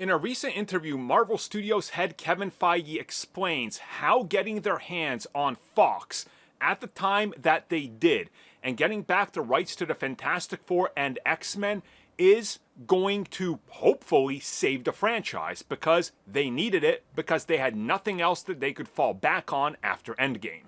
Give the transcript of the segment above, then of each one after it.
In a recent interview, Marvel Studios head Kevin Feige explains how getting their hands on Fox at the time that they did and getting back the rights to the Fantastic Four and X-Men is going to hopefully save the franchise because they needed it because they had nothing else that they could fall back on after Endgame.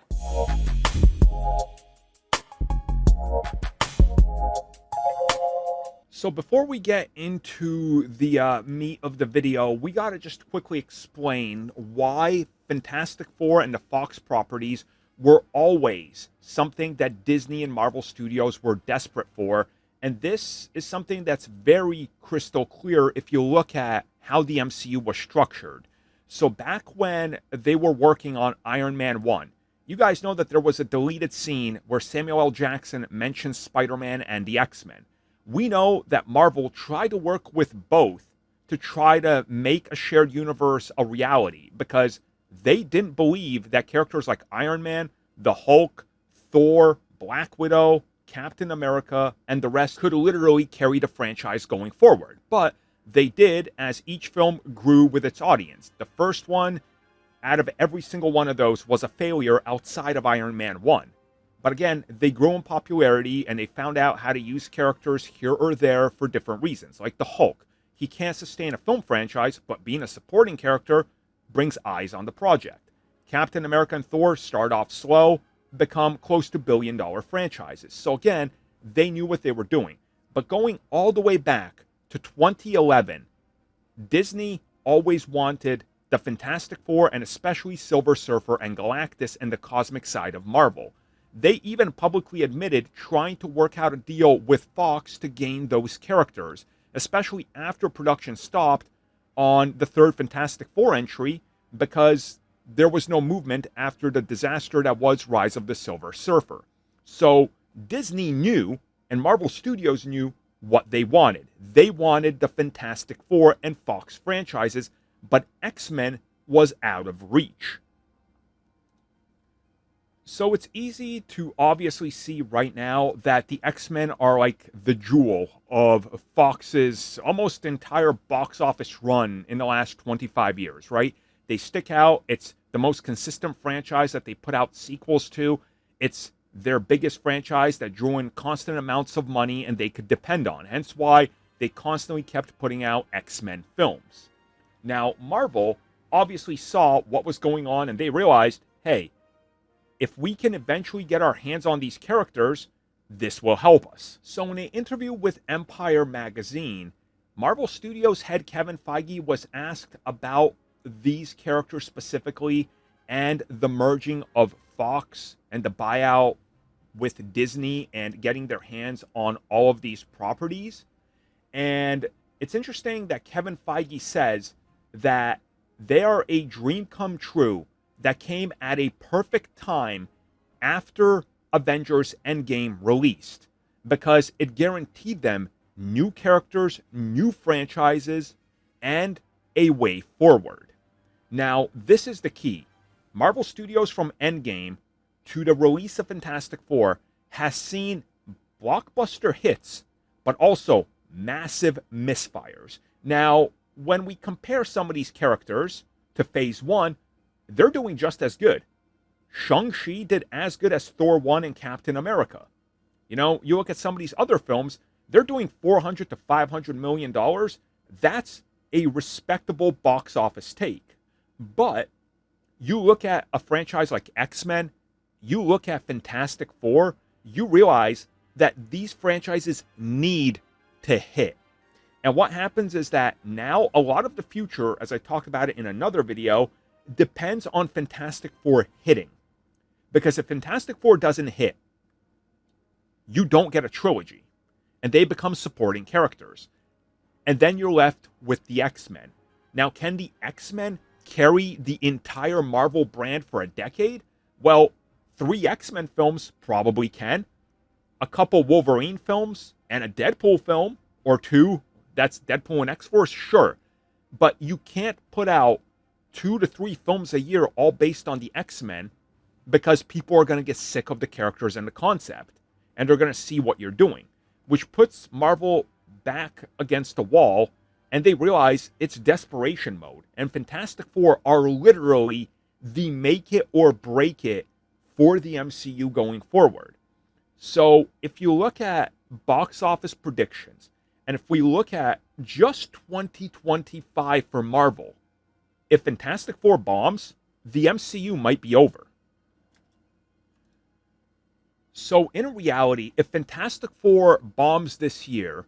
So before we get into the meat of the video, we gotta just quickly explain why Fantastic Four and the Fox properties were always something that Disney and Marvel Studios were desperate for. And this is something that's very crystal clear if you look at how the MCU was structured. So back when they were working on Iron Man 1, you guys know that there was a deleted scene where Samuel L. Jackson mentions Spider-Man and the X-Men. We know that Marvel tried to work with both to try to make a shared universe a reality because they didn't believe that characters like Iron Man, the Hulk, Thor, Black Widow, Captain America, and the rest could literally carry the franchise going forward. But they did as each film grew with its audience. The first one out of every single one of those was a failure outside of Iron Man 1. But again, they grew in popularity and they found out how to use characters here or there for different reasons. Like the Hulk. He can't sustain a film franchise, but being a supporting character brings eyes on the project. Captain America and Thor start off slow, become close to billion-dollar franchises. So again, they knew what they were doing. But going all the way back to 2011, Disney always wanted the Fantastic Four and especially Silver Surfer and Galactus and the cosmic side of Marvel. They even publicly admitted trying to work out a deal with Fox to gain those characters, especially after production stopped on the third Fantastic Four entry because there was no movement after the disaster that was Rise of the Silver Surfer. So Disney knew, and Marvel Studios knew, what they wanted. They wanted the Fantastic Four and Fox franchises, but X-Men was out of reach. So it's easy to obviously see right now that the X-Men are like the jewel of Fox's almost entire box office run in the last 25 years, right? They stick out. It's the most consistent franchise that they put out sequels to. It's their biggest franchise that drew in constant amounts of money and they could depend on. Hence why they constantly kept putting out X-Men films. Now, Marvel obviously saw what was going on and they realized, hey, if we can eventually get our hands on these characters, this will help us. So in an interview with Empire magazine, Marvel Studios head Kevin Feige was asked about these characters specifically and the merging of Fox and the buyout with Disney and getting their hands on all of these properties. And it's interesting that Kevin Feige says that they are a dream come true that came at a perfect time after Avengers Endgame released because it guaranteed them new characters, new franchises, and a way forward. Now, this is the key. Marvel Studios from Endgame to the release of Fantastic Four has seen blockbuster hits, but also massive misfires. Now, when we compare some of these characters to Phase 1, they're doing just as good. Shang-Chi did as good as Thor 1 and Captain America. You know, you look at some of these other films, they're doing $400 to $500 million. That's a respectable box office take. But you look at a franchise like X-Men, you look at Fantastic Four, you realize that these franchises need to hit. And what happens is that now a lot of the future, as I talked about it in another video, depends on Fantastic Four hitting. Because if Fantastic Four doesn't hit, you don't get a trilogy. And they become supporting characters. And then you're left with the X-Men. Now, can the X-Men carry the entire Marvel brand for a decade? Well, 3 X-Men films probably can. A couple Wolverine films and a Deadpool film, or 2, that's Deadpool and X-Force, sure. But you can't put out 2 to 3 films a year all based on the X-Men because people are going to get sick of the characters and the concept. And they're going to see what you're doing. Which puts Marvel back against the wall and they realize it's desperation mode. And Fantastic Four are literally the make it or break it for the MCU going forward. So if you look at box office predictions, and if we look at just 2025 for Marvel, if Fantastic Four bombs, the MCU might be over. So in reality, if Fantastic Four bombs this year,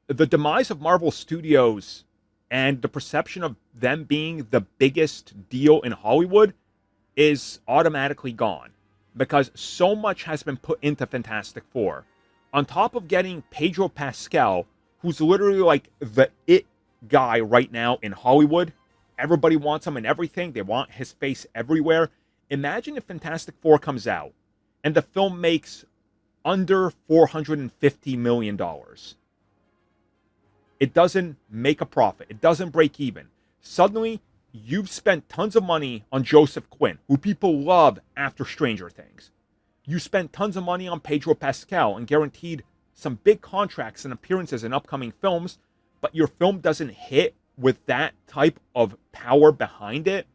the demise of Marvel Studios and the perception of them being the biggest deal in Hollywood is automatically gone, because so much has been put into Fantastic Four. On top of getting Pedro Pascal, who's literally like the it guy right now in Hollywood. Everybody wants him and everything. They want his face everywhere. Imagine if Fantastic Four comes out and the film makes under $450 million. It doesn't make a profit. It doesn't break even. Suddenly, you've spent tons of money on Joseph Quinn, who people love after Stranger Things. You spent tons of money on Pedro Pascal and guaranteed some big contracts and appearances in upcoming films, but your film doesn't hit with that type of power behind it.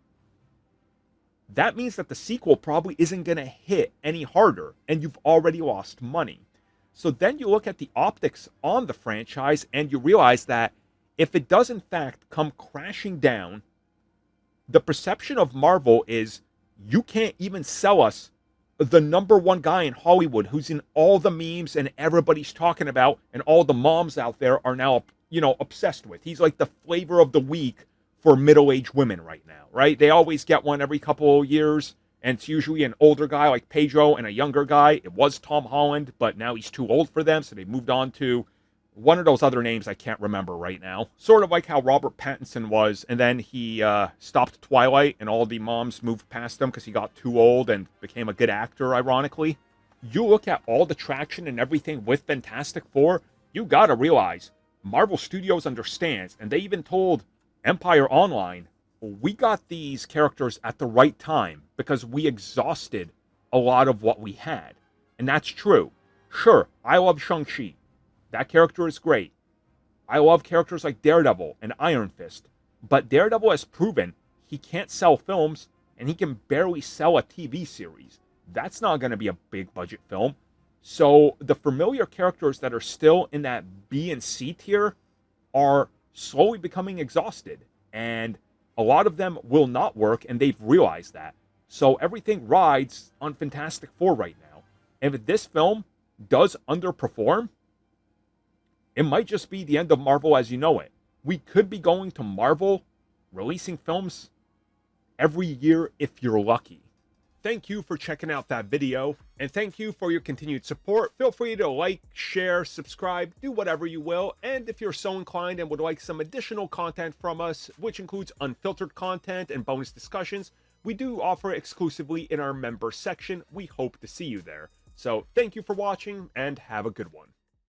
That means that the sequel probably isn't going to hit any harder, and you've already lost money. So then you look at the optics on the franchise, and you realize that if it does in fact come crashing down, the perception of Marvel is you can't even sell us the number one guy in Hollywood who's in all the memes and everybody's talking about, and all the moms out there are now, obsessed with. He's like the flavor of the week for middle-aged women right now, right? They always get one every couple of years, and it's usually an older guy like Pedro and a younger guy. It was Tom Holland, but now he's too old for them, so they moved on to one of those other names I can't remember right now. Sort of like how Robert Pattinson was, and then he stopped Twilight, and all the moms moved past him because he got too old and became a good actor, ironically. You look at all the traction and everything with Fantastic Four, you gotta realize Marvel Studios understands, and they even told Empire Online, we got these characters at the right time because we exhausted a lot of what we had. And that's true. Sure, I love Shang-Chi. That character is great. I love characters like Daredevil and Iron Fist. But Daredevil has proven he can't sell films, and he can barely sell a TV series. That's not going to be a big budget film. So the familiar characters that are still in that B and C tier are slowly becoming exhausted. And a lot of them will not work, and they've realized that. So everything rides on Fantastic Four right now. And if this film does underperform, it might just be the end of Marvel as you know it. We could be going to Marvel releasing films every year if you're lucky. Thank you for checking out that video, and thank you for your continued support. Feel free to like, share, subscribe, do whatever you will. And if you're so inclined and would like some additional content from us, which includes unfiltered content and bonus discussions, we do offer exclusively in our member section. We hope to see you there. So thank you for watching, and have a good one.